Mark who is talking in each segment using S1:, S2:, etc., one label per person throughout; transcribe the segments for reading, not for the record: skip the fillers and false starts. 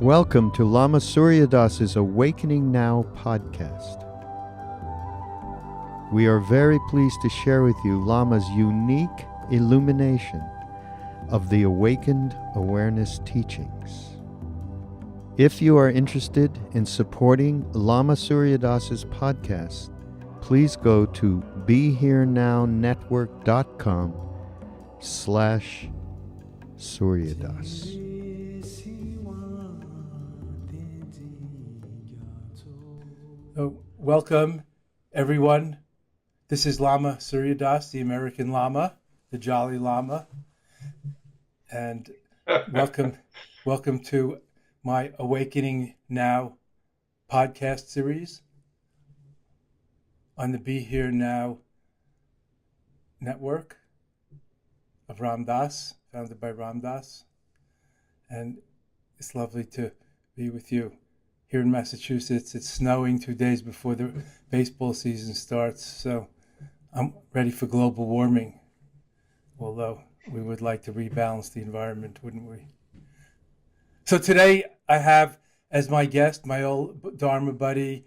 S1: Welcome to Lama Surya Das's Awakening Now podcast. We are very pleased to share with you Lama's unique illumination of the awakened awareness teachings. If you are interested in supporting Lama Surya Das's podcast, please go to BeHereNow.network.com/Suryadas.
S2: Welcome, everyone. This is Lama Surya Das, the American Lama, the Jolly Lama, and welcome to my Awakening Now podcast series on the Be Here Now network of Ram Dass, founded by Ram Dass, and it's lovely to be with you. Here in Massachusetts, it's snowing 2 days before the baseball season starts, so I'm ready for global warming, although we would like to rebalance the environment, wouldn't we? So today I have as my guest my old Dharma buddy.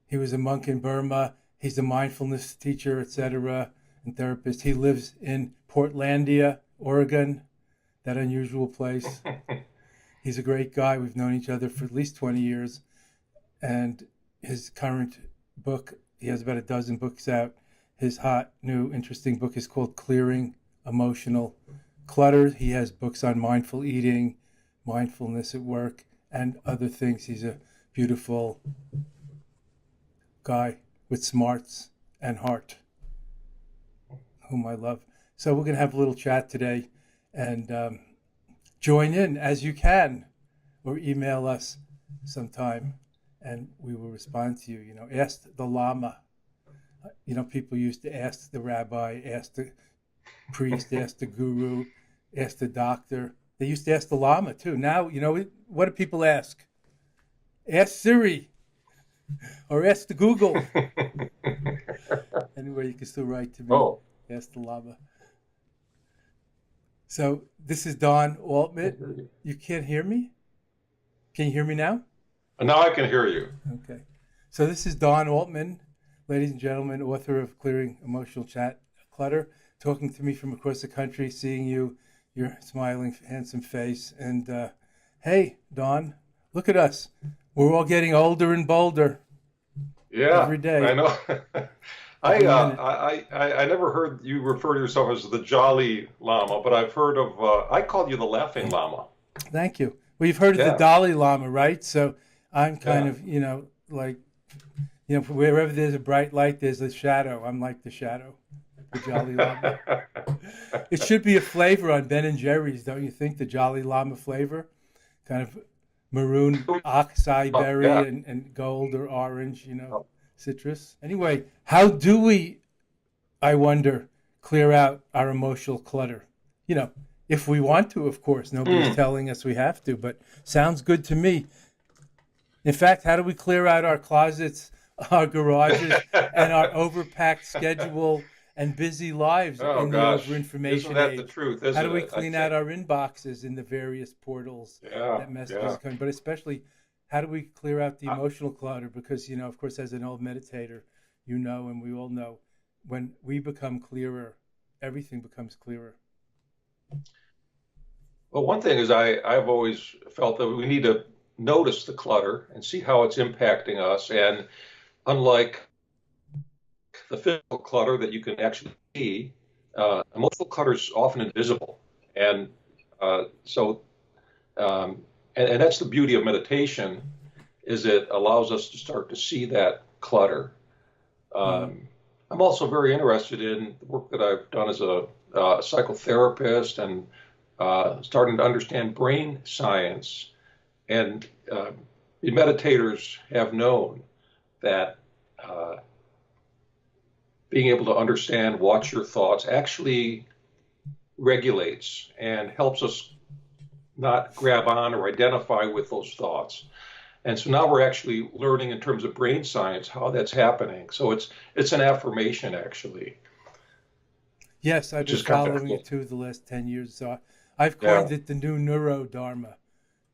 S2: He was a monk in Burma. He's a mindfulness teacher, etc., and therapist. He lives in Portlandia, Oregon, that unusual place. He's a great guy. We've known each other for at least 20 years. And his current book, he has about a dozen books out. His hot, new, interesting book is called Clearing Emotional Clutter. He has books on mindful eating, mindfulness at work, and other things. He's a beautiful guy with smarts and heart, whom I love. So we're going to have a little chat today, and join in as you can, or email us sometime and we will respond to you. Ask the Lama. People used to ask the rabbi, ask the priest, ask the guru, ask the doctor. They used to ask the Lama too. Now, what do people ask? Ask Siri or ask the Google. Anyway, you can still write to me. Ask the Lama. So this is Donald Altman. You can't hear me? Can you hear me now?
S3: Now I can hear you.
S2: Okay. So this is Donald Altman, ladies and gentlemen, author of Clearing Emotional Clutter, talking to me from across the country, seeing you, your smiling, handsome face. And hey, Don, look at us. We're all getting older and bolder.
S3: Yeah,
S2: every day.
S3: I know. I never heard you refer to yourself as the Jolly Lama, but I've heard of, I called you the Laughing Lama.
S2: Thank you. Well, you've heard of the Dalai Lama, right? So I'm kind of, wherever there's a bright light, there's a shadow. I'm like the shadow, the Jolly Lama. It should be a flavor on Ben and Jerry's, don't you think? The Jolly Lama flavor, kind of maroon acai berry and gold or orange, citrus. Anyway, how do we, I wonder, clear out our emotional clutter? If we want to, of course. Nobody's telling us we have to, but sounds good to me. In fact, how do we clear out our closets, our garages, and our overpacked schedule and busy lives in the over-information age?
S3: Isn't that the truth, isn't
S2: How do we
S3: it?
S2: clean out our inboxes in the various portals that messages come? But especially, how do we clear out the emotional clutter? Because, of course, as an old meditator, and we all know, when we become clearer, everything becomes clearer.
S3: Well, one thing is I've always felt that we need to notice the clutter and see how it's impacting us. And unlike the physical clutter that you can actually see, emotional clutter is often invisible. And and that's the beauty of meditation, is it allows us to start to see that clutter. I'm also very interested in the work that I've done as a psychotherapist and starting to understand brain science. And the meditators have known that being able to understand, watch your thoughts actually regulates and helps us not grab on or identify with those thoughts. And so now we're actually learning in terms of brain science how that's happening. So it's an affirmation, actually.
S2: Yes, I've been following it too the last 10 years. So I've coined it the new Neuro-Dharma,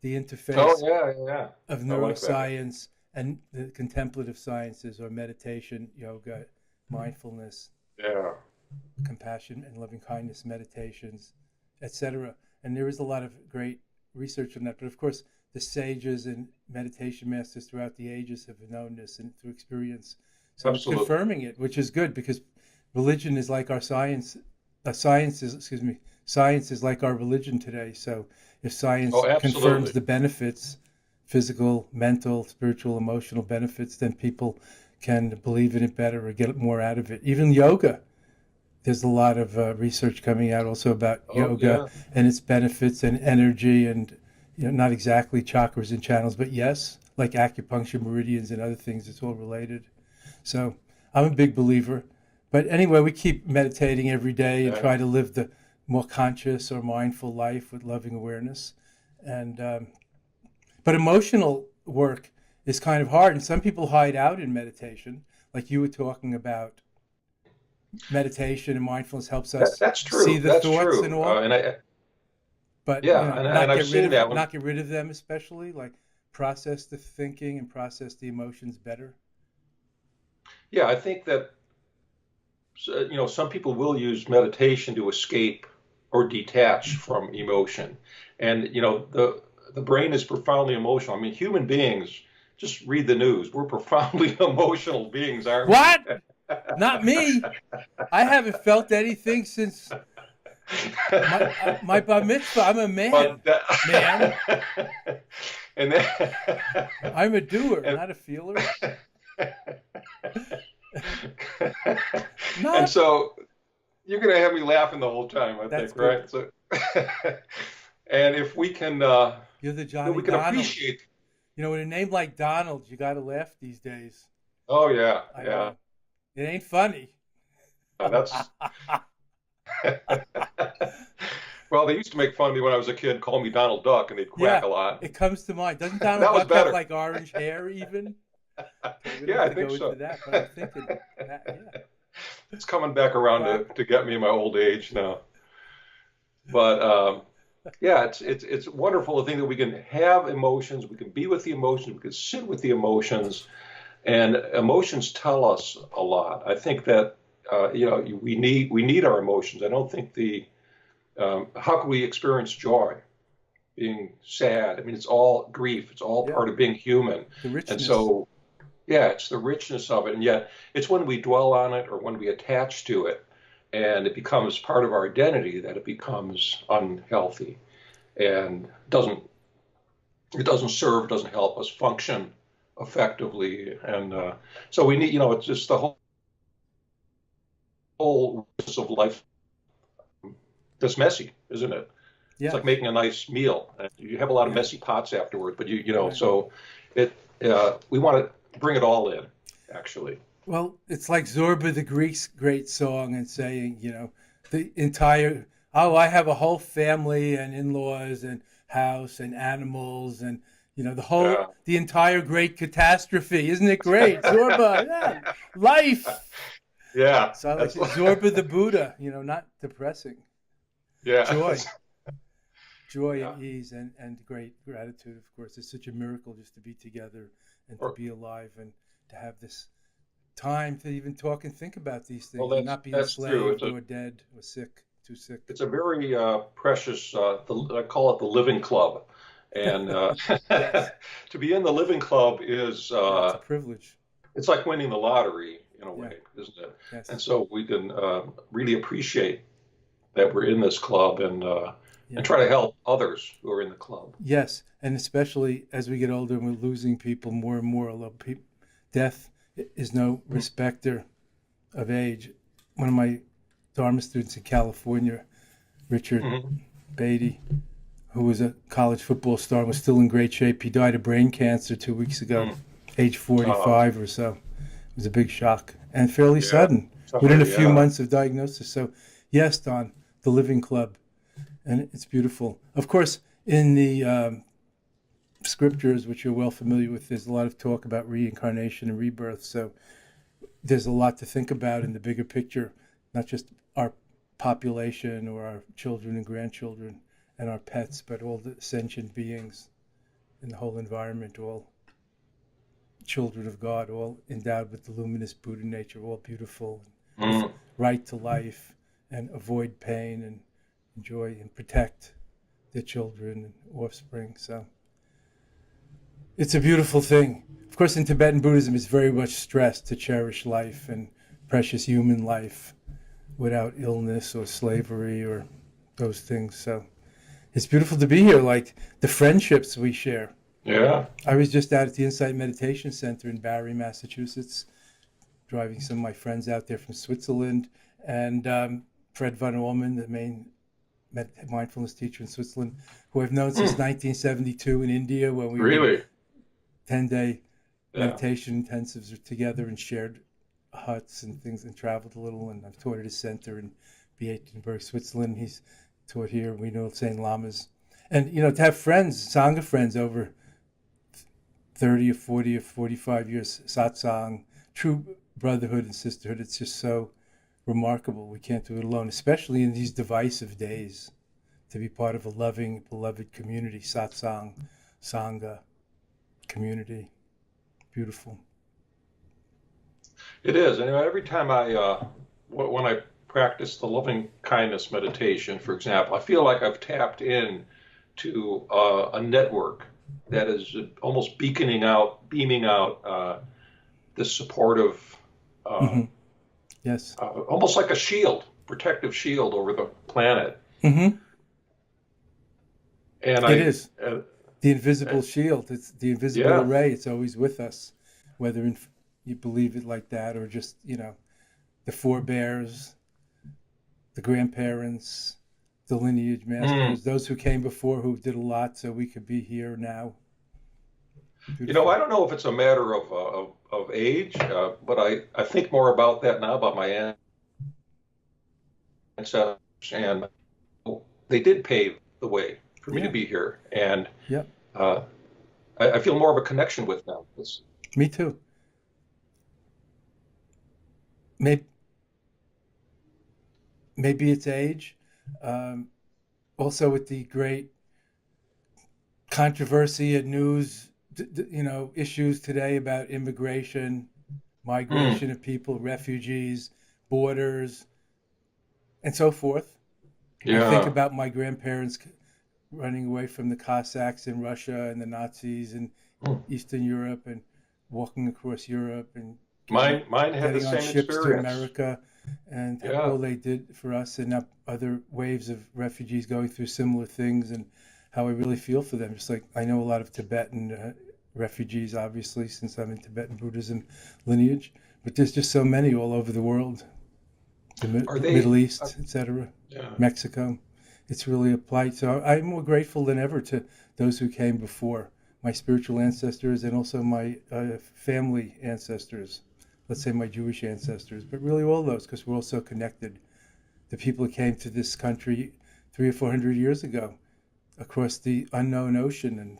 S2: the
S3: Oh,
S2: interface
S3: yeah.
S2: of
S3: I like that.
S2: neuroscience and the contemplative sciences, or meditation, yoga, mindfulness,
S3: Yeah.
S2: compassion and loving kindness meditations, etc. And there is a lot of great research on that. But of course, the sages and meditation masters throughout the ages have known this and through experience. So it's
S3: Absolutely.
S2: confirming it, which is good, because religion is like our science. Science is like our religion today. So if science
S3: Oh,
S2: confirms
S3: absolutely.
S2: the benefits, physical, mental, spiritual, emotional benefits, then people can believe in it better or get more out of it. Even yoga, there's a lot of research coming out also about
S3: Oh,
S2: yoga
S3: yeah.
S2: and its benefits and energy, and not exactly chakras and channels, but yes, like acupuncture, meridians, and other things. It's all related. So I'm a big believer. But anyway, we keep meditating every day and
S3: Yeah.
S2: try to live the more conscious or mindful life with loving awareness. And but emotional work is kind of hard, and some people hide out in meditation, like you were talking about. Meditation and mindfulness helps us
S3: That's
S2: see
S3: true.
S2: the
S3: That's
S2: thoughts and
S3: true.
S2: all, but
S3: Yeah, and I've seen that one.
S2: not get rid of them, especially like process the thinking and process the emotions better.
S3: Yeah, I think that some people will use meditation to escape or detach from emotion, and the brain is profoundly emotional. I mean, human beings, just read the news. We're profoundly emotional beings, aren't we?
S2: What? Not me. I haven't felt anything since my bar mitzvah. I'm a man,
S3: But
S2: man.
S3: and then,
S2: I'm a doer,
S3: and,
S2: not a feeler.
S3: and
S2: Not.
S3: so you're going to have me laughing the whole time, I
S2: That's
S3: think,
S2: good.
S3: right? So, and if we can,
S2: You're the Johnny
S3: we can
S2: Donald.
S3: appreciate.
S2: With a name like Donald, you got to laugh these days.
S3: Oh yeah,
S2: I
S3: yeah.
S2: know. It ain't funny.
S3: That's well, they used to make fun of me when I was a kid, call me Donald Duck, and they'd quack
S2: Yeah,
S3: a lot.
S2: it comes to mind. Doesn't Donald
S3: That was
S2: Duck have
S3: better.
S2: like orange hair even? Okay, we don't
S3: Yeah,
S2: have
S3: I
S2: to
S3: think
S2: go into
S3: so.
S2: that, but I'm thinking that, yeah.
S3: It's coming back around
S2: Quack.
S3: to get me in my old age now. But yeah, it's wonderful to think that we can have emotions, we can be with the emotions, we can sit with the emotions, and emotions tell us a lot. I think that we need our emotions. I don't think how can we experience joy, being sad? I mean, it's all grief. It's all
S2: Yeah,
S3: part of being human,
S2: the
S3: and
S2: richness.
S3: so yeah, it's the richness of it, and yet it's when we dwell on it or when we attach to it, and it becomes part of our identity that it becomes unhealthy and doesn't help us function effectively. And so we need, it's just the whole process of life that's messy, isn't it? It's
S2: Yeah,
S3: like making a nice meal. You have a lot of
S2: yeah,
S3: messy pots afterwards, but
S2: right.
S3: so it we want to bring it all in, actually.
S2: Well, it's like Zorba the Greek's great song and saying, the entire, oh, I have a whole family and in-laws and house and animals and,
S3: Yeah.
S2: the entire great catastrophe. Isn't it great? Zorba, yeah, life.
S3: Yeah,
S2: So I like
S3: that's
S2: it. Zorba the Buddha, not depressing.
S3: yeah,
S2: Joy, joy
S3: yeah.
S2: and ease and great gratitude, of course. It's such a miracle just to be together and to
S3: Or,
S2: be alive and to have this time to even talk and think about these
S3: well,
S2: things and not be
S3: that's true.
S2: enslaved or dead or sick, too sick.
S3: It's a very precious. I call it the Living Club, and
S2: Yes,
S3: to be in the Living Club is
S2: yeah, it's a privilege.
S3: it's like winning the lottery in a
S2: Yeah,
S3: way, isn't it? And
S2: yes,
S3: so we can really appreciate that we're in this club and
S2: yeah,
S3: try to help others who are in the club.
S2: yes. And especially as we get older and we're losing people more and more, although death is no respecter of age. One of my Dharma students in California, Richard
S3: Mm-hmm.
S2: Beatty, who was a college football star and was still in great shape. He died of brain cancer 2 weeks ago,
S3: Mm.
S2: age
S3: Oh,
S2: 45 or so. It was a big shock and fairly
S3: yeah.
S2: sudden, within a
S3: Sorry.
S2: few
S3: Yeah.
S2: months of diagnosis. So, yes, Don, the Living Club, and it's beautiful. Of course, in the scriptures, which you're well familiar with, there's a lot of talk about reincarnation and rebirth. So, there's a lot to think about in the bigger picture, not just our population or our children and grandchildren and our pets, but all the sentient beings. and the whole environment, all children of God, all endowed with the luminous Buddha nature, all beautiful, with right to life, and avoid pain and enjoy and protect their children and offspring. So it's a beautiful thing. Of course, in Tibetan Buddhism, it's very much stressed to cherish life and precious human life without illness or slavery or those things. So it's beautiful to be here, like the friendships we share.
S3: Yeah.
S2: I was just out at the Insight Meditation Center in Barre, Massachusetts, driving some of my friends out there from Switzerland, and Fred Van Orman, the main mindfulness teacher in Switzerland, who I've known since 1972 in India, when we
S3: Really?
S2: were 10-day meditation intensives together and shared huts and things and traveled a little. And I've taught at his center in Beatenberg, Switzerland. He's taught here. We know St. Lamas. And, you know, to have friends, Sangha friends over 30 or 40 or 45 years, satsang, true brotherhood and sisterhood, it's just so remarkable. We can't do it alone, especially in these divisive days, to be part of a loving, beloved community, satsang, sangha community. Beautiful.
S3: It is. And every time when I practice the loving kindness meditation, for example, I feel like I've tapped in to a network that is almost beaming out this supportive,
S2: yes,
S3: almost like a shield, protective shield over the planet.
S2: Mm-hmm.
S3: And
S2: it is the invisible shield. It's the invisible array. It's always with us, whether you believe it like that or just, you know, the forebears, the grandparents, the lineage masters, those who came before, who did a lot so we could be here now. Beautiful.
S3: You know, I don't know if it's a matter of age, but I think more about that now, about my ancestors, and they did pave the way for me to be here. And I feel more of a connection with them.
S2: Me too. Maybe it's age. Also with the great controversy and news, you know, issues today about immigration, migration of people, refugees, borders, and so forth. I think about my grandparents running away from the Cossacks in Russia and the Nazis in Eastern Europe, and walking across Europe and
S3: mine had the
S2: getting on
S3: same
S2: ships
S3: experience
S2: to America, and all they did for us, and other waves of refugees going through similar things, and how I really feel for them. Just like I know a lot of Tibetan refugees, obviously, since I'm in Tibetan Buddhism lineage, but there's just so many all over the world, the Middle East, etc., Mexico. It's really a plight. So I'm more grateful than ever to those who came before, my spiritual ancestors and also my family ancestors, let's say my Jewish ancestors, but really all those, because we're all so connected. The people who came to this country 300 or 400 years ago across the unknown ocean, and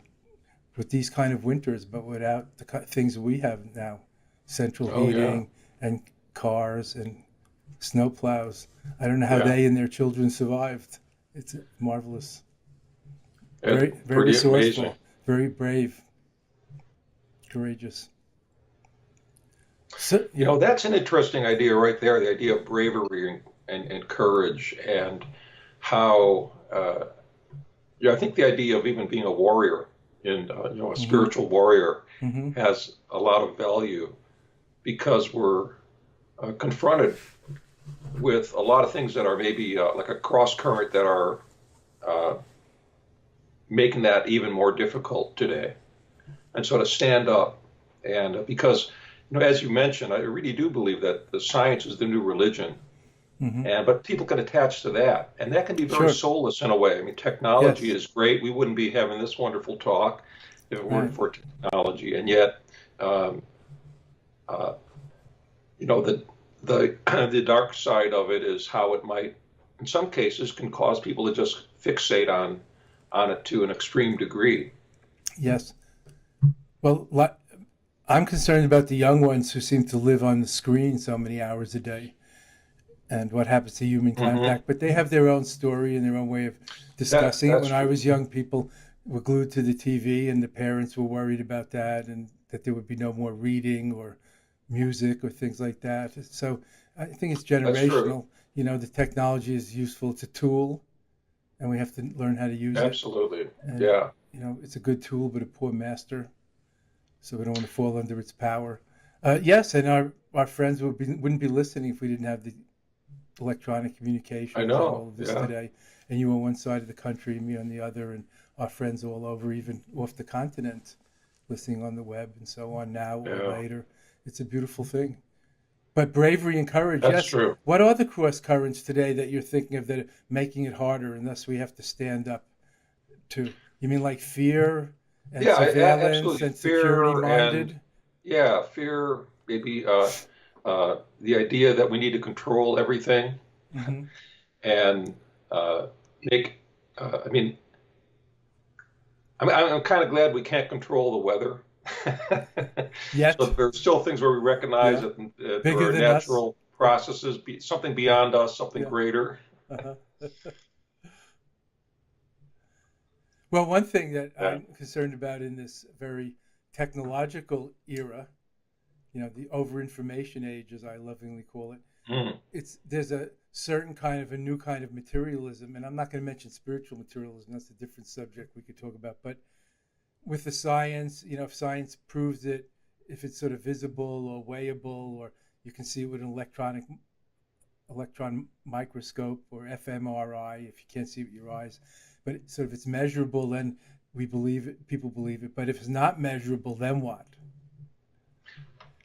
S2: with these kind of winters, but without the things we have now, central heating and cars and snowplows. I don't know how they and their children survived. It's marvelous. Very resourceful, amazing. Very brave, courageous.
S3: So, you know, that's an interesting idea right there, the idea of bravery and courage, and how, I think the idea of even being a warrior, and a spiritual warrior, has a lot of value, because we're confronted with a lot of things that are maybe like a cross current that are making that even more difficult today. And so to stand up, and because, as you mentioned, I really do believe that the science is the new religion. But people can attach to that, and that can be very soulless in a way. I mean, technology is great. We wouldn't be having this wonderful talk if it weren't for technology. And yet, the dark side of it is how it might, in some cases, can cause people to just fixate on it to an extreme degree.
S2: Yes. Well, I'm concerned about the young ones who seem to live on the screen so many hours a day, and what happens to human contact. But they have their own story and their own way of discussing it. When I was young, people were glued to the TV, and the parents were worried about that, and that there would be no more reading or music or things like that. So I think it's
S3: That's true.
S2: generational. The technology is useful. It's a tool, and we have to learn how to use it.
S3: Absolutely.
S2: And,
S3: Yeah.
S2: it's a good tool, but a poor master. So we don't want to fall under its power. Yes, and our friends wouldn't be listening if we didn't have the electronic communications
S3: I
S2: and
S3: know.
S2: all of this
S3: Yeah.
S2: today. And you on one side of the country, me on the other, and our friends all over, even off the continent, listening on the web and so on now or
S3: Yeah.
S2: later. It's a beautiful thing. But bravery and courage,
S3: That's
S2: yes.
S3: true.
S2: What are the cross currents today that you're thinking of that are making it harder, and thus we have to stand up to? You mean like fear and
S3: Yeah,
S2: surveillance
S3: absolutely.
S2: and security
S3: Fear and
S2: minded?
S3: fear, maybe the idea that we need to control everything
S2: Mm-hmm.
S3: and make. I mean, I'm kind of glad we can't control the weather. So
S2: Yet,
S3: there's still things where we recognize
S2: yeah,
S3: that there
S2: bigger
S3: are
S2: than us.
S3: natural processes, something
S2: Yeah,
S3: beyond us, something
S2: yeah.
S3: greater.
S2: Uh-huh. Well, one thing that
S3: Yeah.
S2: I'm concerned about in this very technological era, the over-information age, as I lovingly call it,
S3: Mm.
S2: there's a certain kind of a new kind of materialism, and I'm not going to mention spiritual materialism. That's a different subject we could talk about. But with the science, if science proves it, if it's sort of visible or weighable, or you can see it with an electron microscope or fMRI, if you can't see it with your eyes, but if it's measurable, then we believe it. People believe it. But if it's not measurable, then what?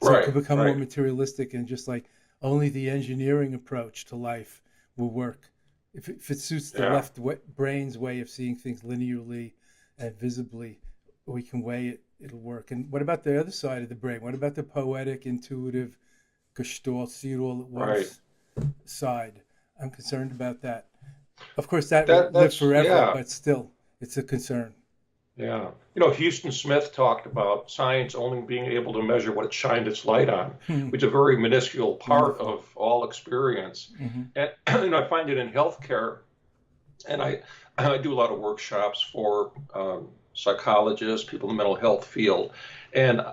S2: So it
S3: Right,
S2: could become more
S3: right.
S2: materialistic, and just like only the engineering approach to life will work. If it suits the
S3: Yeah.
S2: left brain's way of seeing things linearly and visibly, we can weigh it, it'll work. And what about the other side of the brain? What about the poetic, intuitive, gestalt, see it all at
S3: Right.
S2: once side? I'm concerned about that. Of course, that will live
S3: That's
S2: forever,
S3: yeah.
S2: but still, it's a concern.
S3: Yeah. Houston Smith talked about science only being able to measure what it shined its light on, which is a very minuscule part
S2: Wonderful.
S3: of all experience.
S2: Hmm.
S3: And I find it in healthcare, and I do a lot of workshops for psychologists, people in the mental health field, and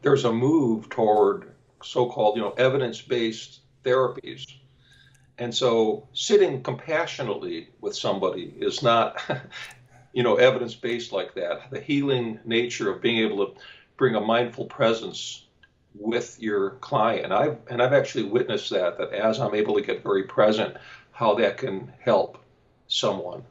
S3: there's a move toward so-called, evidence-based therapies. And so sitting compassionately with somebody is not evidence-based like that. The healing nature of being able to bring a mindful presence with your client. And I've actually witnessed that as I'm able to get very present, how that can help someone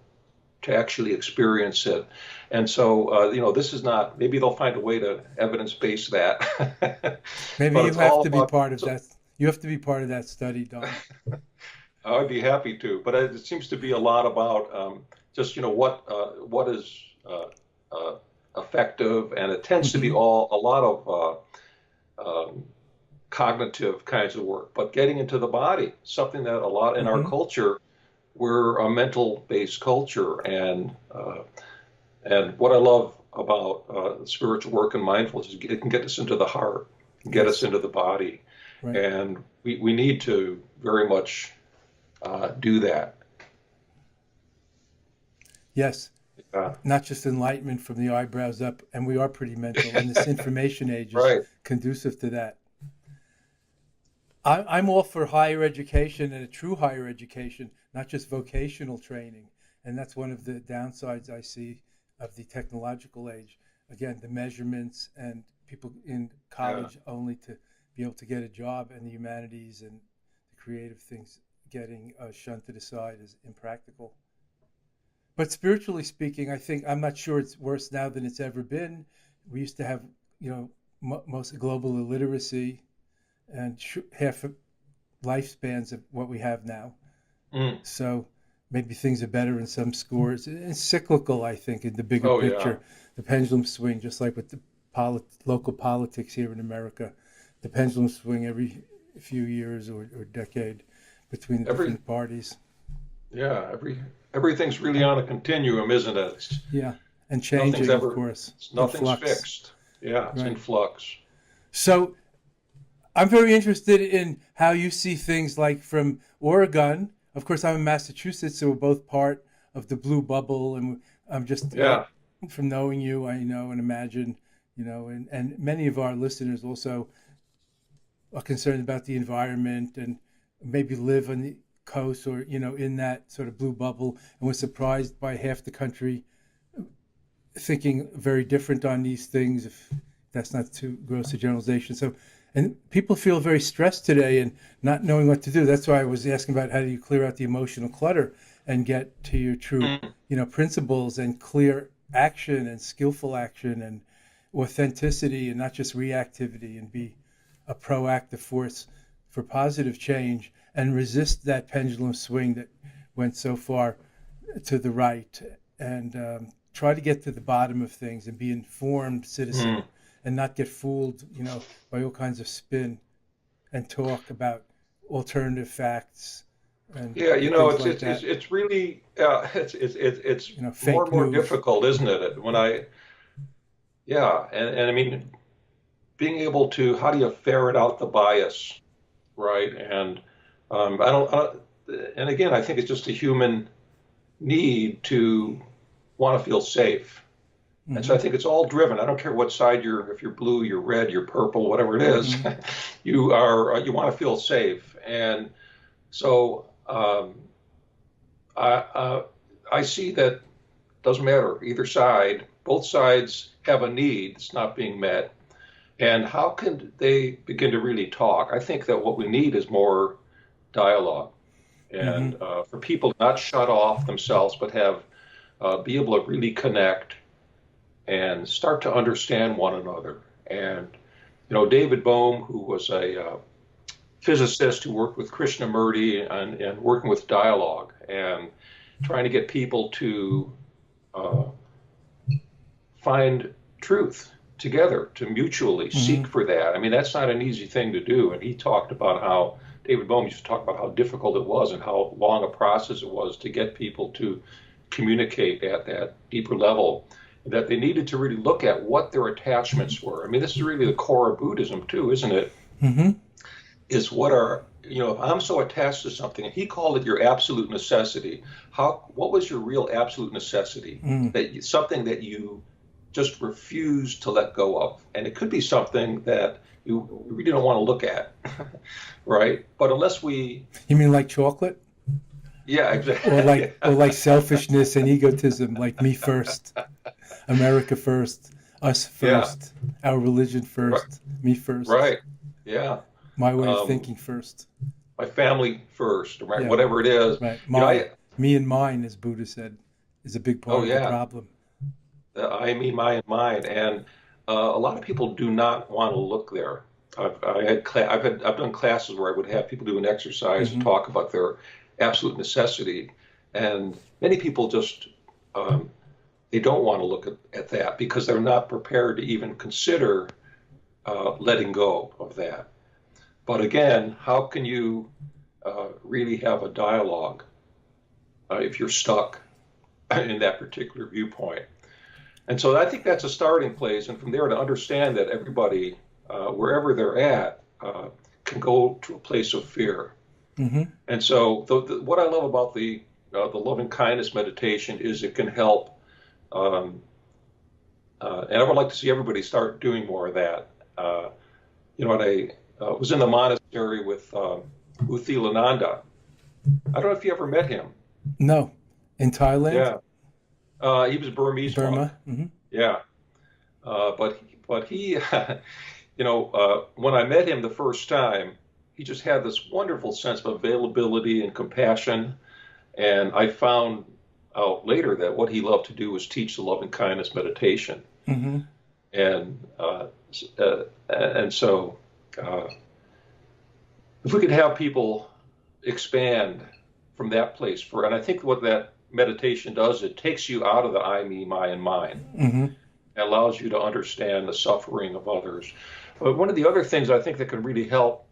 S3: to actually experience it. And so, this is not, maybe they'll find a way to evidence-base that.
S2: Maybe
S3: But
S2: you
S3: it's
S2: have
S3: all
S2: to be
S3: about,
S2: part of that. You have to be part of that study, Don.
S3: I'd be happy to, but it seems to be a lot about just what is uh, effective, and it tends to be
S2: Hmm.
S3: a lot of cognitive kinds of work. But getting into the body, something that a lot in our
S2: Hmm.
S3: culture, we're a mental-based culture, and what I love about spiritual work and mindfulness is it can get us into the heart, get us
S2: Yes,
S3: into the body,
S2: right.
S3: and we need to very much do that.
S2: Yes,
S3: Uh,
S2: not just enlightenment from the eyebrows up, and we are pretty mental, and this information age is
S3: right.
S2: conducive to that. I'm all for higher education, and a true higher education, not just vocational training. And that's one of the downsides I see of the technological age. Again, the measurements and people in
S3: Yeah.
S2: college only to be able to get a job, and the humanities and the creative things getting shunted aside as impractical. But spiritually speaking, I'm not sure it's worse now than it's ever been. We used to have, most global illiteracy and half of lifespans of what we have now.
S3: Mm.
S2: So maybe things are better in some scores. It's cyclical, I think, in the bigger
S3: Oh yeah.
S2: picture. The pendulum swing, just like with the local politics here in America, the pendulum swing every few years or decade between the
S3: Every
S2: different parties.
S3: yeah. Everything's really on a continuum, isn't it?
S2: Yeah, and
S3: Nothing's
S2: changing, of
S3: ever.
S2: course, in
S3: Nothing's
S2: flux.
S3: fixed. Yeah, it's in
S2: Right.
S3: flux.
S2: So I'm very interested in how you see things like from Oregon. Of course, I'm in Massachusetts, so we're both part of the blue bubble, and I'm just
S3: Yeah.
S2: from knowing you, I know and imagine, and many of our listeners also are concerned about the environment and maybe live on the coast or, in that sort of blue bubble, and was surprised by half the country thinking very different on these things, if that's not too gross a generalization. So, and people feel very stressed today and not knowing what to do. That's why I was asking about how do you clear out the emotional clutter and get to your true, principles and clear action and skillful action and authenticity and not just reactivity, and be a proactive force for positive change and resist that pendulum swing that went so far to the right, and try to get to the bottom of things and be informed citizen and not get fooled, by all kinds of spin and talk about alternative facts and
S3: Yeah,
S2: things like
S3: it's
S2: that.
S3: it's really it's more
S2: Fake
S3: and more
S2: news.
S3: difficult, isn't it? And I mean, being able to, how do you ferret out the bias, right? And and again, I think it's just a human need to want to feel safe. And so I think it's all driven. I don't care what side if you're blue, you're red, you're purple, whatever it is, you want to feel safe. And so I see that doesn't matter either side. Both sides have a need that's not being met. And how can they begin to really talk? I think that what we need is more dialogue, and for people to not shut off themselves, but be able to really connect and start to understand one another. And David Bohm, who was a physicist who worked with Krishnamurti and working with dialogue and trying to get people to find truth together, to mutually seek for that. I mean, that's not an easy thing to do. And he talked about how, David Bohm used to talk about how difficult it was and how long a process it was to get people to communicate at that deeper level, that they needed to really look at what their attachments were. I mean, this is really the core of Buddhism too, isn't it? Is if I'm so attached to something, and he called it your absolute necessity. What was your real absolute necessity? Something that you just refuse to let go of. And it could be something that you really don't want to look at, right? But unless we...
S2: You mean like chocolate?
S3: Yeah, exactly.
S2: Or like selfishness and egotism, like me first, America first, us first, our religion first, me first.
S3: Right, yeah.
S2: My way of thinking first.
S3: My family first, right? Whatever it is.
S2: Right. Me and mine, as Buddha said, is a big part of the problem.
S3: I, me, my, and mine, and a lot of people do not want to look there. I've done classes where I would have people do an exercise and talk about their absolute necessity, and many people just they don't want to look at that because they're not prepared to even consider letting go of that. But again, how can you really have a dialogue if you're stuck in that particular viewpoint? And so I think that's a starting place, and from there to understand that everybody, wherever they're at, can go to a place of fear. And so what I love about the loving kindness meditation is it can help, and I would like to see everybody start doing more of that. I was in the monastery with Uthilananda. I don't know if you ever met him.
S2: No. In Thailand?
S3: Yeah. He was a Burmese
S2: Burma.
S3: monk. Yeah. But he, when I met him the first time, he just had this wonderful sense of availability and compassion. And I found out later that what he loved to do was teach the loving kindness meditation. And so if we could have people expand from that place, and I think what that meditation does, it takes you out of the I, me, my, and mine. It allows you to understand the suffering of others. But one of the other things I think that can really help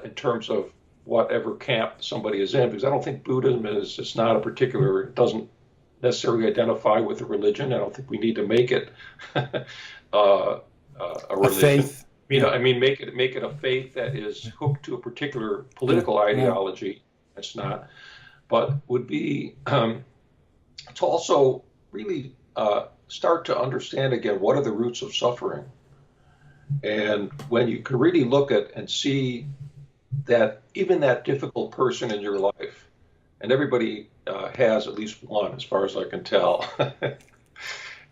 S3: in terms of whatever camp somebody is in, because I don't think Buddhism it doesn't necessarily identify with a religion. I don't think we need to make it a religion.
S2: A faith.
S3: Make it a faith that is hooked to a particular political ideology. It's not, but would be to also really start to understand again what are the roots of suffering. And when you can really look at and see that even that difficult person in your life, and everybody has at least one, as far as I can tell,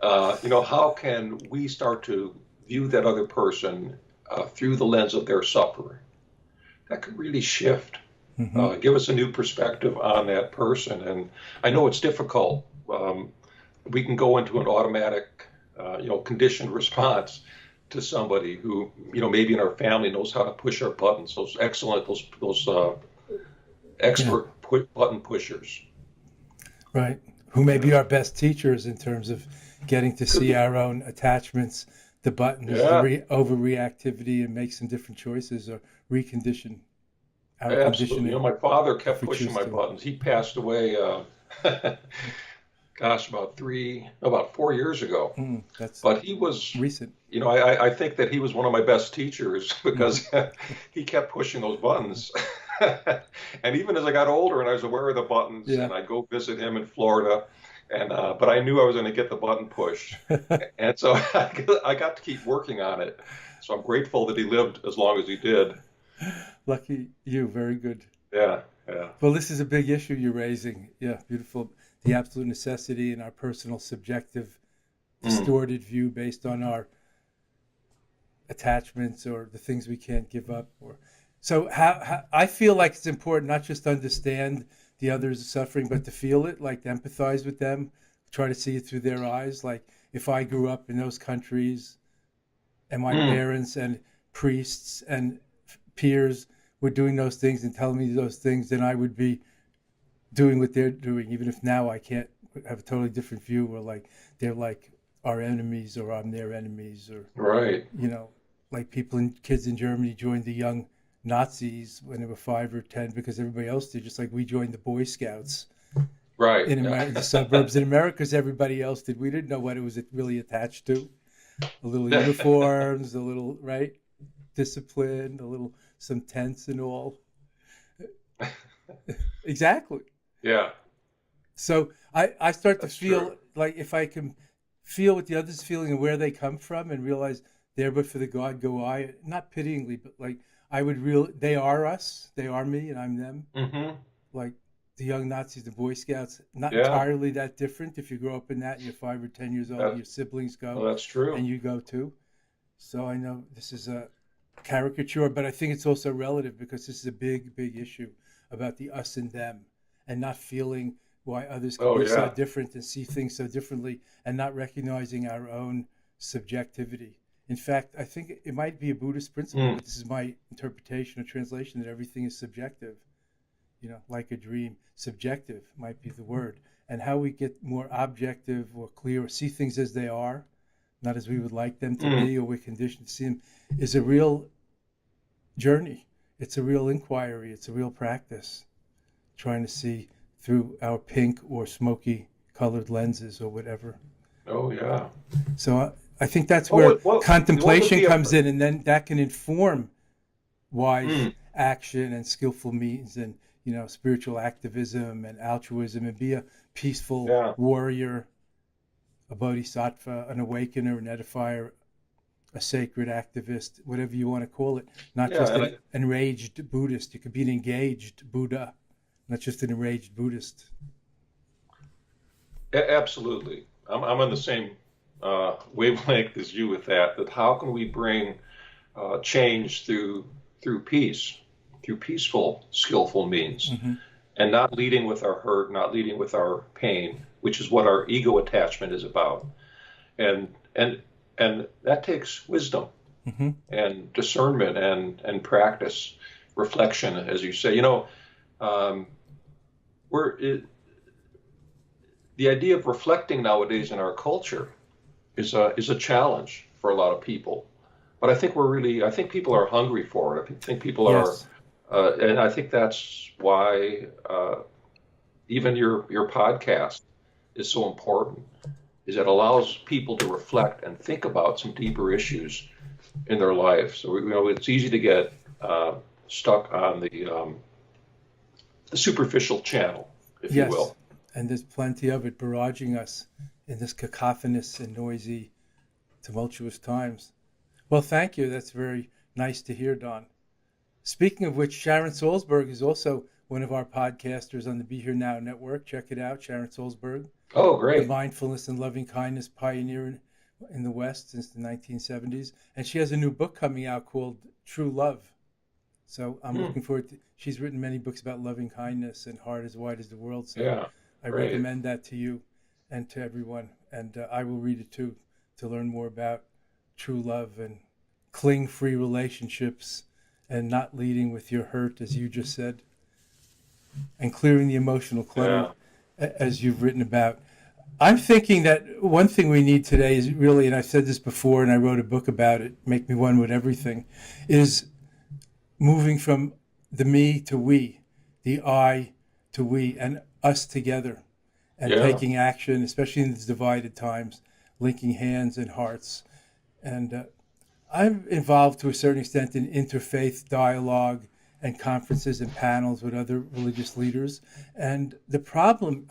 S3: how can we start to view that other person through the lens of their suffering? That could really shift, give us a new perspective on that person. And I know it's difficult. We can go into an automatic, conditioned response to somebody who, maybe in our family knows how to push our buttons, those expert button pushers.
S2: Right. Who may be our best teachers in terms of getting to see our own attachments, the buttons, the overreactivity, and make some different choices or recondition our
S3: Absolutely.
S2: conditioning.
S3: My father kept pushing my buttons. He passed away, about 4 years ago.
S2: That's
S3: but he was
S2: recent.
S3: I think that he was one of my best teachers because he kept pushing those buttons. And even as I got older and I was aware of the buttons, and I'd go visit him in Florida, and but I knew I was going to get the button pushed. And so I got to keep working on it. So I'm grateful that he lived as long as he did.
S2: Lucky you. Very good.
S3: Yeah.
S2: Well, this is a big issue you're raising. Yeah, beautiful. The absolute necessity and our personal subjective distorted view based on our attachments or the things we can't give up. So how I feel like it's important not just to understand the other's suffering, but to feel it, like to empathize with them, try to see it through their eyes. Like if I grew up in those countries and my parents and priests and peers were doing those things and telling me those things, then I would be doing what they're doing, even if now I can't have a totally different view, or like they're like our enemies or I'm their enemies, or like kids in Germany joined the young Nazis when they were 5 or 10 because everybody else did, just like we joined the Boy Scouts in the suburbs in America because everybody else did. We didn't know what it was really attached to. A little uniforms, a little discipline, some tents and all. Exactly.
S3: Yeah.
S2: So I start to feel like if I can feel what the other's feeling and where they come from and realize there but for the God go I, not pityingly, but like they are us, they are me, and I'm them.
S3: Mm-hmm.
S2: Like the young Nazis, the Boy Scouts, not entirely that different. If you grow up in that and you're 5 or 10 years old, your siblings go.
S3: Well, that's true.
S2: And you go too. So I know this is a caricature, but I think it's also relative because this is a big, big issue about the us and them and not feeling why others can be so different and see things so differently and not recognizing our own subjectivity. In fact, I think it might be a Buddhist principle, but this is my interpretation or translation, that everything is subjective, like a dream. Subjective might be the word. And how we get more objective or clear or see things as they are, not as we would like them to be or we're conditioned to see them, is a real journey. It's a real inquiry. It's a real practice, trying to see through our pink or smoky colored lenses or whatever.
S3: Oh, yeah.
S2: So I think that's where contemplation comes in, and then that can inform wise action and skillful means and, spiritual activism and altruism, and be a peaceful warrior, a bodhisattva, an awakener, an edifier, a sacred activist, whatever you want to call it. Not just an enraged Buddhist. You could be an engaged Buddha, not just an enraged Buddhist.
S3: Absolutely. I'm on the same wavelength as you with that how can we bring change through peace, through peaceful, skillful means, and not leading with our hurt, not leading with our pain, which is what our ego attachment is about. And that takes wisdom and discernment and practice, reflection, as you say. The idea of reflecting nowadays in our culture is a challenge for a lot of people. But I think people are hungry for it. I think people are, and I think that's why even your podcast is so important, is it allows people to reflect and think about some deeper issues in their life. So, it's easy to get stuck on the superficial channel, if you will.
S2: And there's plenty of it barraging us in this cacophonous and noisy, tumultuous times. Well, thank you. That's very nice to hear, Don. Speaking of which, Sharon Salzberg is also one of our podcasters on the Be Here Now network. Check it out, Sharon Salzberg.
S3: Oh,
S2: The
S3: great.
S2: mindfulness and loving kindness pioneer in the West since the 1970s. And she has a new book coming out called True Love. So I'm looking forward to, she's written many books about loving kindness and Heart as Wide as the World. So
S3: Yeah,
S2: I
S3: great.
S2: recommend that to you and to everyone. And I will read it too, to learn more about true love and cling-free relationships and not leading with your hurt, as you just said, and clearing the emotional clutter, as you've written about. I'm thinking that one thing we need today is really, and I've said this before, and I wrote a book about it, Make Me One with Everything, is moving from the me to we, the I to we, and us together, and taking action, especially in these divided times, linking hands and hearts. And I'm involved to a certain extent in interfaith dialogue and conferences and panels with other religious leaders. And a problem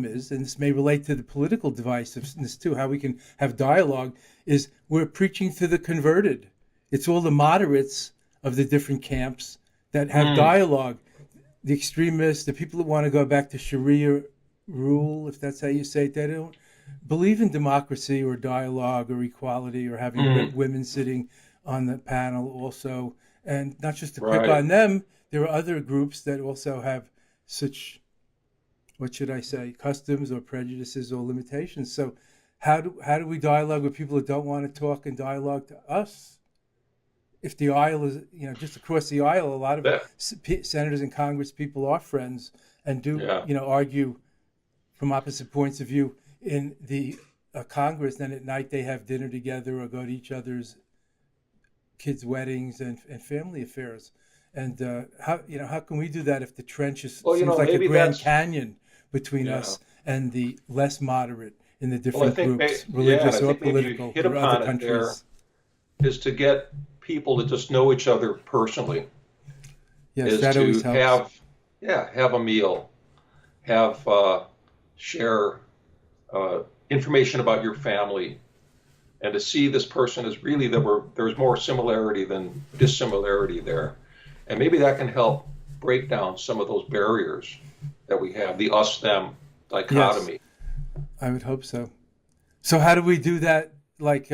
S2: is, and this may relate to the political divisiveness too, how we can have dialogue, is we're preaching to the converted. It's all the moderates of the different camps that have dialogue. The extremists, the people that want to go back to Sharia rule, if that's how you say it, they don't believe in democracy or dialogue or equality or having women sitting on the panel also. And not just to pick on them, there are other groups that also have such, what should I say, customs or prejudices or limitations. So how do we dialogue with people that don't want to talk and dialogue to us? If the aisle is, just across the aisle, a lot of senators and Congress people are friends and do, argue from opposite points of view in the Congress. Then at night they have dinner together or go to each other's kids' weddings and family affairs. And how can we do that if the trench seems like a Grand Canyon between us and the less moderate in the different groups, religious or political, or other countries?
S3: Is to get people to just know each other personally.
S2: Yes, that always helps.
S3: Have a meal, share information about your family, and to see this person as really there's more similarity than dissimilarity there. And maybe that can help break down some of those barriers that we have, the us-them dichotomy.
S2: Yes, I would hope so. So how do we do that, like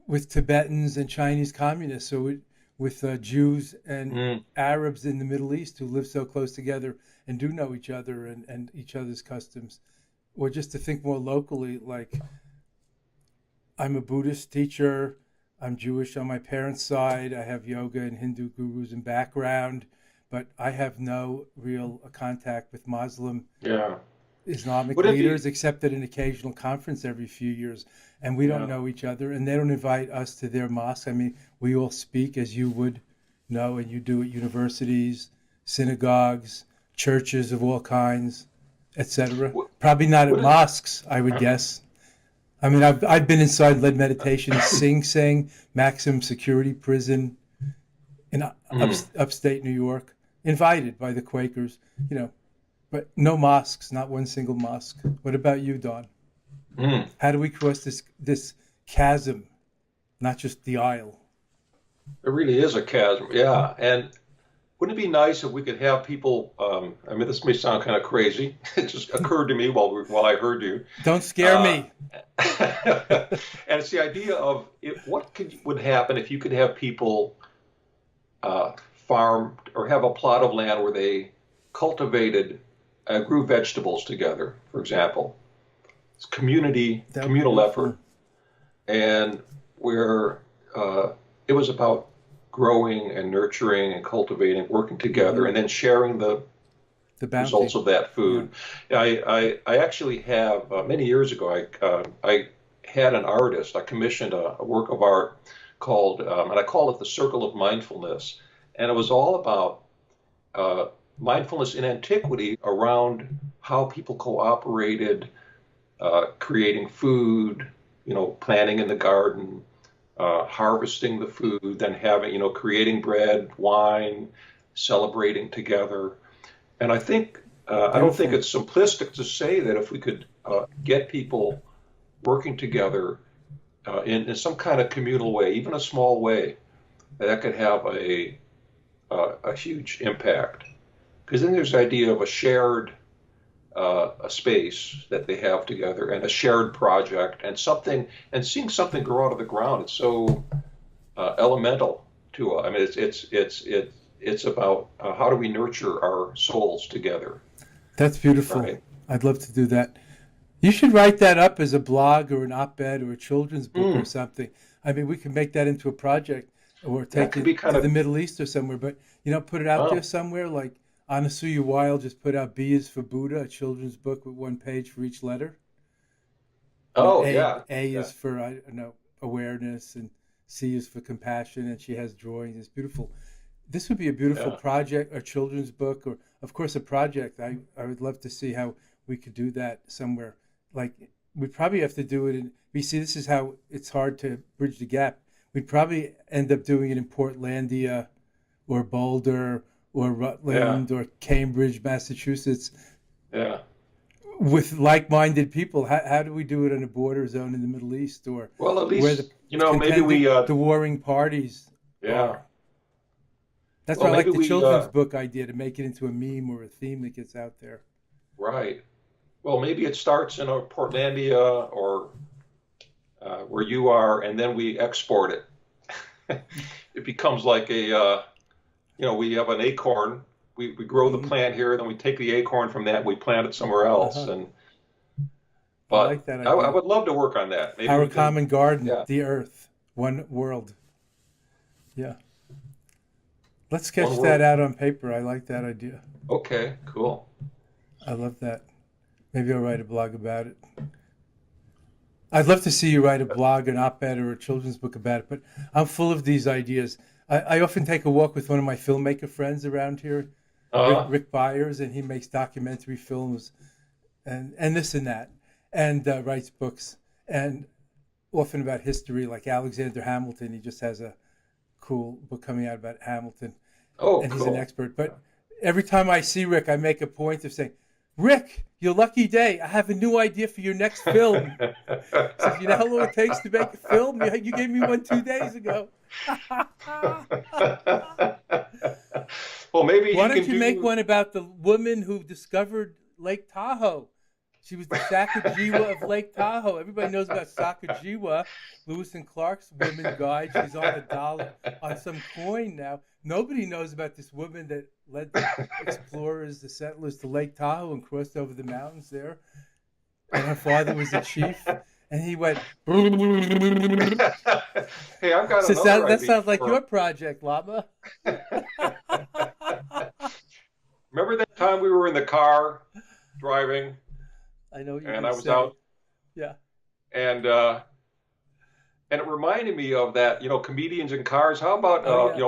S2: with Tibetans and Chinese communists, or with Jews and Arabs in the Middle East who live so close together and do know each other and each other's customs? Or just to think more locally, like I'm a Buddhist teacher, I'm Jewish on my parents' side, I have yoga and Hindu gurus and background, but I have no real contact with Muslim Islamic leaders except at an occasional conference every few years. And we don't know each other, and they don't invite us to their mosque. I mean, we all speak, as you would know, and you do at universities, synagogues, churches of all kinds, etc. Probably not at mosques, I would guess. I mean, I've been inside lead meditation in Sing Sing, maximum security prison in upstate New York, invited by the Quakers, but no mosques, not one single mosque. What about you, Don? How do we cross this chasm, not just the aisle?
S3: It really is a chasm, yeah. And wouldn't it be nice if we could have people, I mean, this may sound kind of crazy. It just occurred to me while I heard you.
S2: Don't scare me.
S3: And it's the idea of what would happen if you could have people farm or have a plot of land where they cultivated, grew vegetables together, for example. It's communal effort, and where it was about growing and nurturing and cultivating, working together, and then sharing the results of that food. Yeah. I actually have, many years ago, I had an artist, I commissioned a work of art called, and I call it the Circle of Mindfulness. And it was all about mindfulness in antiquity around how people cooperated, creating food, planting in the garden, harvesting the food, then having, creating bread, wine, celebrating together. And I think, I don't think it's simplistic to say that if we could get people working together in some kind of communal way, even a small way, that could have a huge impact. Because then there's the idea of a shared a space that they have together and a shared project and something, and seeing something grow out of the ground. It's so elemental to I mean, it's about how do we nurture our souls together.
S2: That's beautiful.
S3: Right.
S2: I'd love to do that. You should write that up as a blog or an op-ed or a children's book or something. I mean, we can make that into a project or take it to the Middle East or somewhere, but put it out there somewhere. Like Anasuya Weil just put out B is for Buddha, a children's book with one page for each letter. A is for, I don't know, awareness, and C is for compassion, and she has drawings. It's beautiful. This would be a beautiful project, a children's book, or of course a project. I would love to see how we could do that somewhere. Like we'd probably have to do it in BC. This is how it's hard to bridge the gap. We'd probably end up doing it in Portlandia or Boulder or Rutland or Cambridge, Massachusetts.
S3: Yeah.
S2: With like-minded people. How do we do it in a border zone in the Middle East, or
S3: at least
S2: where
S3: maybe we
S2: the warring parties are? That's why I like the children's book idea, to make it into a meme or a theme that gets out there.
S3: Right. Well, maybe it starts in a Portlandia or where you are, and then we export it. It becomes like we have an acorn. We grow the plant here, then we take the acorn from that, we plant it somewhere else. But
S2: I like that idea.
S3: I would love to work on that. Maybe
S2: our common garden, the earth, one world. Yeah. Let's sketch that out on paper. I like that idea.
S3: Okay, cool.
S2: I love that. Maybe I'll write a blog about it. I'd love to see you write a blog, an op-ed, or a children's book about it, but I'm full of these ideas. I often take a walk with one of my filmmaker friends around here, Rick Byers, and he makes documentary films and this and that, and writes books, and often about history, like Alexander Hamilton. He just has a cool book coming out about Hamilton, and he's an expert. But every time I see Rick, I make a point of saying, Rick, your lucky day. I have a new idea for your next film. So, you know how long it takes to make a film? You gave me one 2 days ago.
S3: Well, maybe
S2: why don't you make one about the woman who discovered Lake Tahoe? She was the Sacagawea of Lake Tahoe. Everybody knows about Sacagawea, Lewis and Clark's woman guide. She's on $1 on some coin now. Nobody knows about this woman that led the explorers, the settlers, to Lake Tahoe and crossed over the mountains there. And her father was a chief. And he went.
S3: Hey, I've got another idea.
S2: That sounds like your project, Lama.
S3: Remember that time we were in the car driving?
S2: I know.
S3: And I was out.
S2: Yeah.
S3: And it reminded me of that. Comedians in cars. How about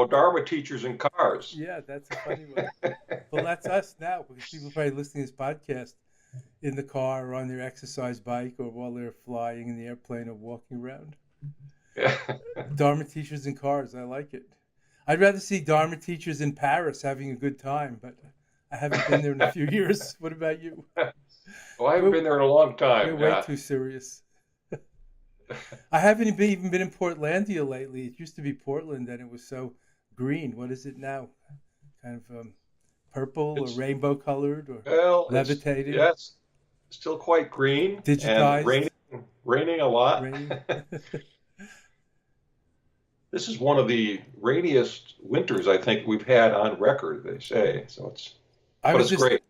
S3: Dharma teachers in cars?
S2: Yeah, that's a funny one. Well, that's us now, because people are probably listening to this podcast in the car or on their exercise bike or while they're flying in the airplane or walking around.
S3: Yeah.
S2: Dharma teachers in cars. I like it. I'd rather see Dharma teachers in Paris having a good time, but I haven't been there in a few years. What about you?
S3: Well, I haven't been there in a long time.
S2: We're way too serious. I haven't even been in Portlandia lately. It used to be Portland, and it was so green. What is it now? Kind of purple or rainbow colored or levitating?
S3: Yes, still quite green.
S2: Digitized.
S3: And raining a lot.
S2: Raining.
S3: This is one of the rainiest winters I think we've had on record, they say. So it's great.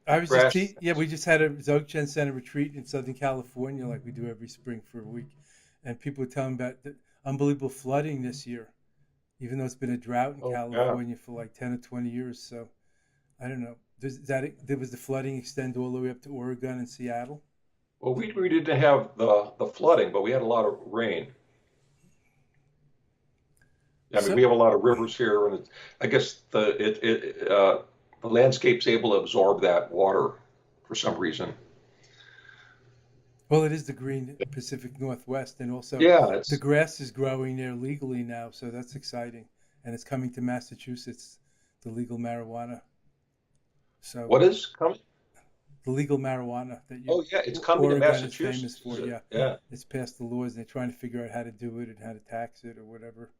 S2: We just had a Dzogchen Center retreat in Southern California, like we do every spring for a week. And people were telling about the unbelievable flooding this year, even though it's been a drought in California for like 10 or 20 years. So I don't know. Was the flooding extend all the way up to Oregon and Seattle?
S3: Well, we didn't have the flooding, but we had a lot of rain. We have a lot of rivers here, and I guess the landscape's able to absorb that water for some reason.
S2: Well, it is the green Pacific Northwest, and also the grass is growing there legally now, so that's exciting. And it's coming to Massachusetts, the legal marijuana. So
S3: what is coming?
S2: the legal marijuana that
S3: Oh yeah, it's coming to
S2: Oregon is famous
S3: Massachusetts,
S2: for.
S3: is it?
S2: Yeah,
S3: Yeah,
S2: it's passed the laws, and they're trying to figure out how to do it and how to tax it or whatever.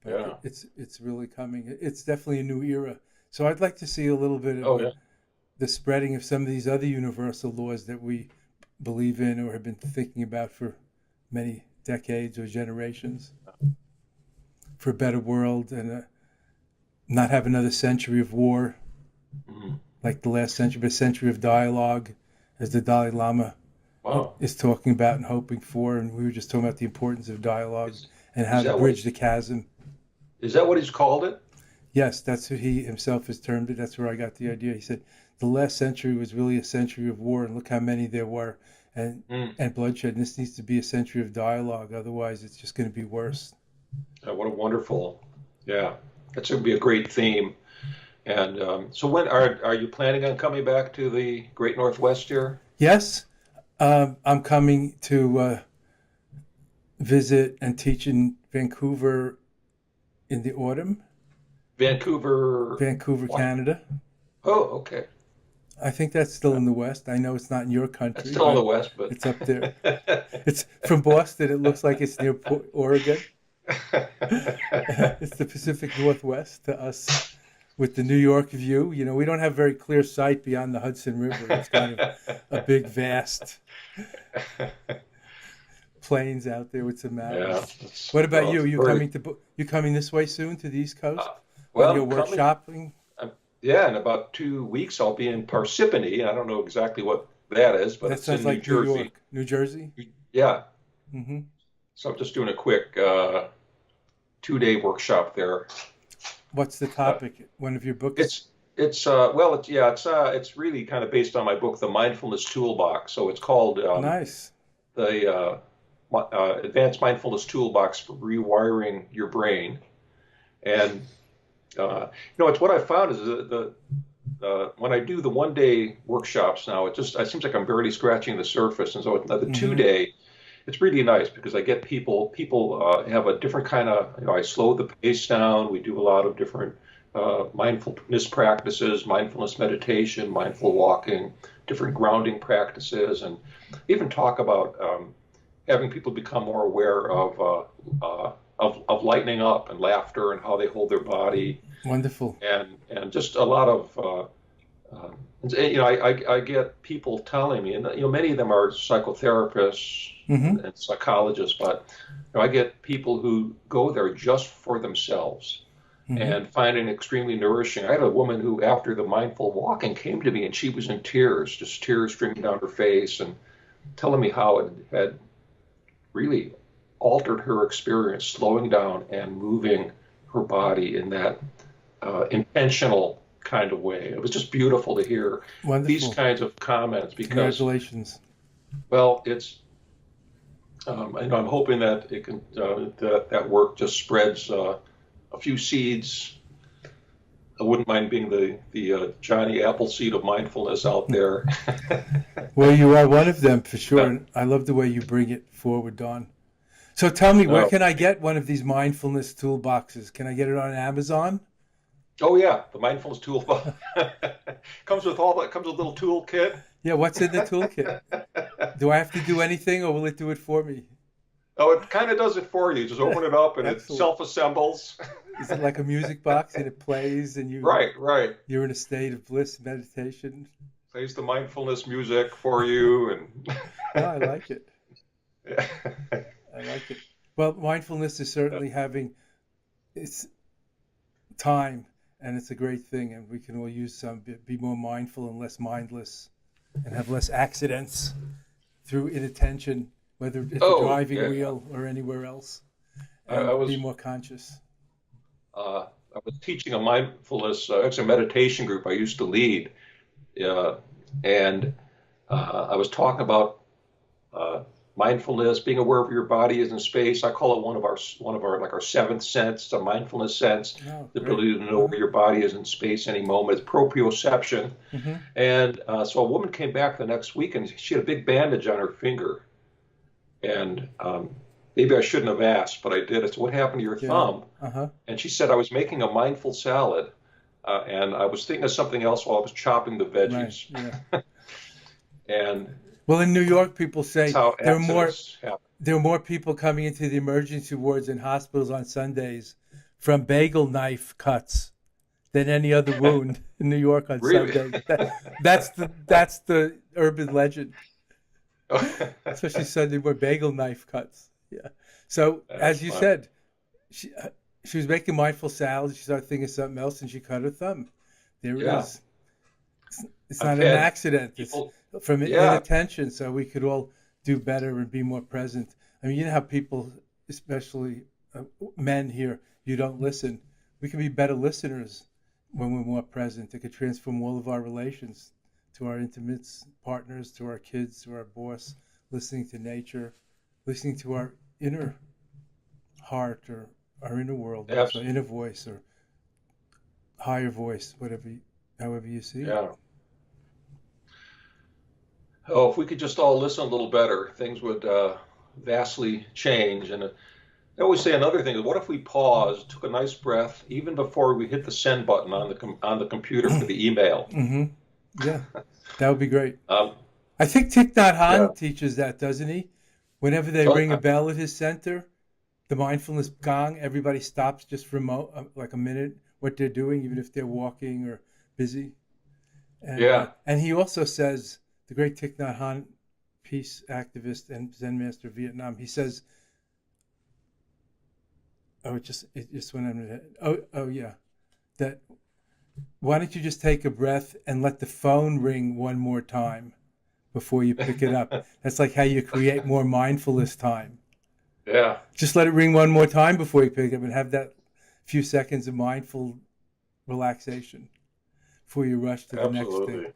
S2: But
S3: yeah.
S2: it's really coming. It's definitely a new era. So I'd like to see a little bit of
S3: Oh yeah.
S2: the spreading of some of these other universal laws that we believe in or have been thinking about for many decades or generations, for a better world and not have another century of war
S3: Mhm.
S2: like the last century, but a century of dialogue, as the Dalai Lama
S3: Wow.
S2: is talking about and hoping for. And we were just talking about the importance of dialogue
S3: Is
S2: and
S3: is
S2: how to
S3: that what
S2: bridge the chasm.
S3: is that what he's called it?
S2: Yes, that's what he himself has termed it. That's where I got the idea. He said the last century was really a century of war, and look how many there were, and
S3: Mm.
S2: and bloodshed. And this needs to be a century of dialogue. Otherwise, it's just going to be worse.
S3: What a wonderful, yeah. That's going to be a great theme. And so, when are you planning on coming back to the Great Northwest here?
S2: Yes, I'm coming to visit and teach in Vancouver in the autumn.
S3: Vancouver.
S2: Vancouver,
S3: What?
S2: Canada.
S3: Oh, okay.
S2: I think that's still in the West. I know it's not in your
S3: That's
S2: country,
S3: still in the
S2: but
S3: West, but
S2: it's up there. It's from Boston. It looks like it's near Oregon. It's the Pacific Northwest to us with the New York view. You know, we don't have very clear sight beyond the Hudson River. It's kind of a big, vast plains out there with some
S3: Yeah.
S2: mountains. What about
S3: Well,
S2: you?
S3: it's
S2: You
S3: very.
S2: coming to you coming this way soon to the East Coast
S3: Uh,
S2: on
S3: well,
S2: your
S3: I'm coming.
S2: workshopping?
S3: Yeah, in about 2 weeks, I'll be in Parsippany. I don't know exactly what that is, but
S2: That
S3: it's in
S2: sounds
S3: New
S2: like New
S3: Jersey.
S2: York, New Jersey.
S3: Yeah.
S2: Hmm.
S3: So I'm just doing a quick 2-day workshop there.
S2: What's the
S3: Uh,
S2: topic? One of your books?
S3: it's well, it's really kind of based on my book, The Mindfulness Toolbox. So it's called
S2: Nice.
S3: the Advanced Mindfulness Toolbox for Rewiring Your Brain. And it's what I found is the when I do the 1-day workshops now, it seems like I'm barely scratching the surface. And so the
S2: Hmm.
S3: 2-day, it's really nice because I get people have a different kind of, I slow the pace down. We do a lot of different mindfulness practices, mindfulness meditation, mindful walking, different grounding practices, and even talk about having people become more aware of lightening up and laughter and how they hold their body,
S2: Wonderful.
S3: and just a lot of uh, I get people telling me, and many of them are psychotherapists
S2: Hmm.
S3: and psychologists, but I get people who go there just for themselves
S2: Hmm.
S3: and find it extremely nourishing. I had a woman who, after the mindful walking, came to me and she was in tears, just tears streaming down her face, and telling me how it had really altered her experience, slowing down and moving her body in that intentional kind of way. It was just beautiful to hear these
S2: Wonderful.
S3: kinds of comments because,
S2: Congratulations.
S3: well, it's I'm hoping that it can that work just spreads a few seeds. I wouldn't mind being the Johnny Appleseed of mindfulness out there.
S2: Well, you are one of them for sure.
S3: Uh,
S2: And I love the way you bring it forward, Don. So tell me, where
S3: oh,
S2: can I get one of these mindfulness toolboxes? Can I get it on Amazon?
S3: oh yeah, the mindfulness tool comes with all that. Comes with a little toolkit.
S2: Yeah, what's in the toolkit? Do I have to do anything or will it do it for me?
S3: Oh, it kind of does it for you. Just open it up and it
S2: Excellent.
S3: self-assembles.
S2: Is it like a music box and it plays and
S3: Right, right.
S2: you're in a state of bliss meditation?
S3: Plays the mindfulness music for you, and
S2: No, I like it.
S3: yeah.
S2: I like it. Well, mindfulness is certainly having its time, and it's a great thing, and we can all use some, be more mindful and less mindless, and have less accidents through inattention, whether at the
S3: Oh,
S2: driving
S3: yeah.
S2: wheel or anywhere else,
S3: I
S2: and be
S3: was
S2: more conscious.
S3: I was teaching a mindfulness, it's a meditation group I used to lead, uh, and I was talking about uh, mindfulness, being aware of your body is in space. I call it one of our like our seventh sense, a mindfulness sense,
S2: Oh,
S3: the
S2: great.
S3: ability to know where your body is in space any moment. It's proprioception.
S2: Mm-hmm.
S3: And so a woman came back the next week and she had a big bandage on her finger. And maybe I shouldn't have asked, but I did. I said, "What happened to your
S2: Yeah.
S3: thumb?"
S2: Uh-huh.
S3: And she said, "I was making a mindful salad, and I was thinking of something else while I was chopping the
S2: Right.
S3: veggies."
S2: Yeah.
S3: And
S2: Well, in New York, people
S3: that's
S2: say
S3: how
S2: there are more
S3: accidents happen.
S2: there are more people coming into the emergency wards and hospitals on Sundays from bagel knife cuts than any other wound in New York on
S3: Really?
S2: Sunday. That's the urban legend, especially Sunday where bagel knife cuts. Yeah. So
S3: That's
S2: as you
S3: fun.
S2: said, she she was making mindful salad. She started thinking of something else, and she cut her thumb. There it
S3: Yeah.
S2: is. It's
S3: I've
S2: not an
S3: had
S2: accident. It's
S3: people,
S2: from
S3: yeah,
S2: inattention, so we could all do better and be more present. I mean, you know how people, especially men here, you don't listen. We can be better listeners when we're more present. It could transform all of our relations to our intimate partners, to our kids, to our boss, listening to nature, listening to our inner heart or our inner world, also
S3: absolutely.
S2: inner voice or higher voice, however you see it.
S3: Yeah. Oh, if we could just all listen a little better, things would vastly change. And I always say another thing is, what if we paused, took a nice breath, even before we hit the send button on the computer for the email?
S2: Mm-hmm. Yeah, that would be great.
S3: Um,
S2: I think Thich Nhat
S3: yeah.
S2: Hanh teaches that, doesn't he? Whenever they
S3: So,
S2: ring a bell at his center, the mindfulness gong, everybody stops just for like a minute, what they're doing, even if they're walking or busy.
S3: yeah.
S2: And he also says, the great Thich Nhat Hanh, peace activist and Zen master of Vietnam, he says, it just went on my head. Oh yeah, that why don't you just take a breath and let the phone ring one more time before you pick it up? That's like how you create more mindfulness time.
S3: Yeah.
S2: Just let it ring one more time before you pick it up and have that few seconds of mindful relaxation before you rush to the next thing.
S3: Absolutely.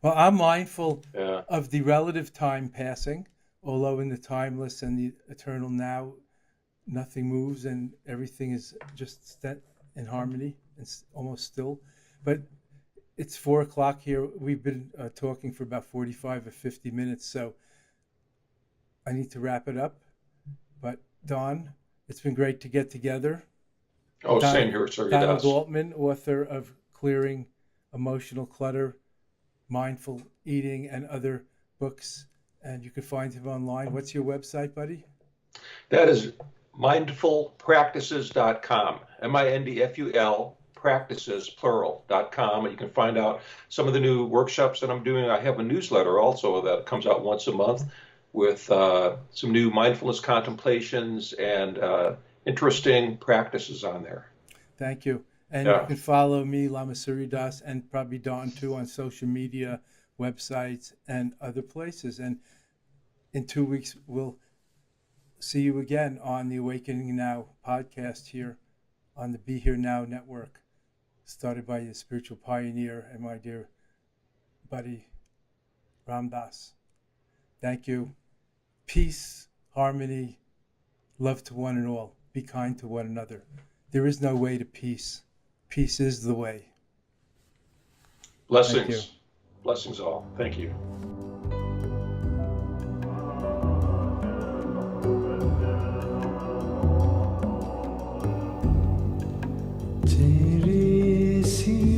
S2: Well, I'm mindful
S3: Yeah.
S2: of the relative time passing, although in the timeless and the eternal now, nothing moves and everything is just in harmony and almost still. But it's 4 o'clock here. We've been talking for about 45 or 50 minutes, so I need to wrap it up. But Don, it's been great to get together.
S3: Oh, same here, sir.
S2: Donald
S3: Yes.
S2: Altman, author of Clearing Emotional Clutter, Mindful Eating, and other books. And you can find him online. What's your website, buddy?
S3: That is mindfulpractices.com. MINDFUL practices, plural.com. And you can find out some of the new workshops that I'm doing. I have a newsletter also that comes out once a month with some new mindfulness contemplations and interesting practices on there.
S2: Thank you. And
S3: Yeah.
S2: you can follow me, Lama Surya, and probably Don too, on social media, websites, and other places. And in 2 weeks, we'll see you again on the Awakening Now podcast here on the Be Here Now network, started by the spiritual pioneer and my dear buddy, Ram Dass. Thank you. Peace, harmony, love to one and all. Be kind to one another. There is no way to peace. Peace is the way.
S3: Blessings.
S2: Thank you.
S3: Blessings all. Thank you.
S1: तेरे सिवा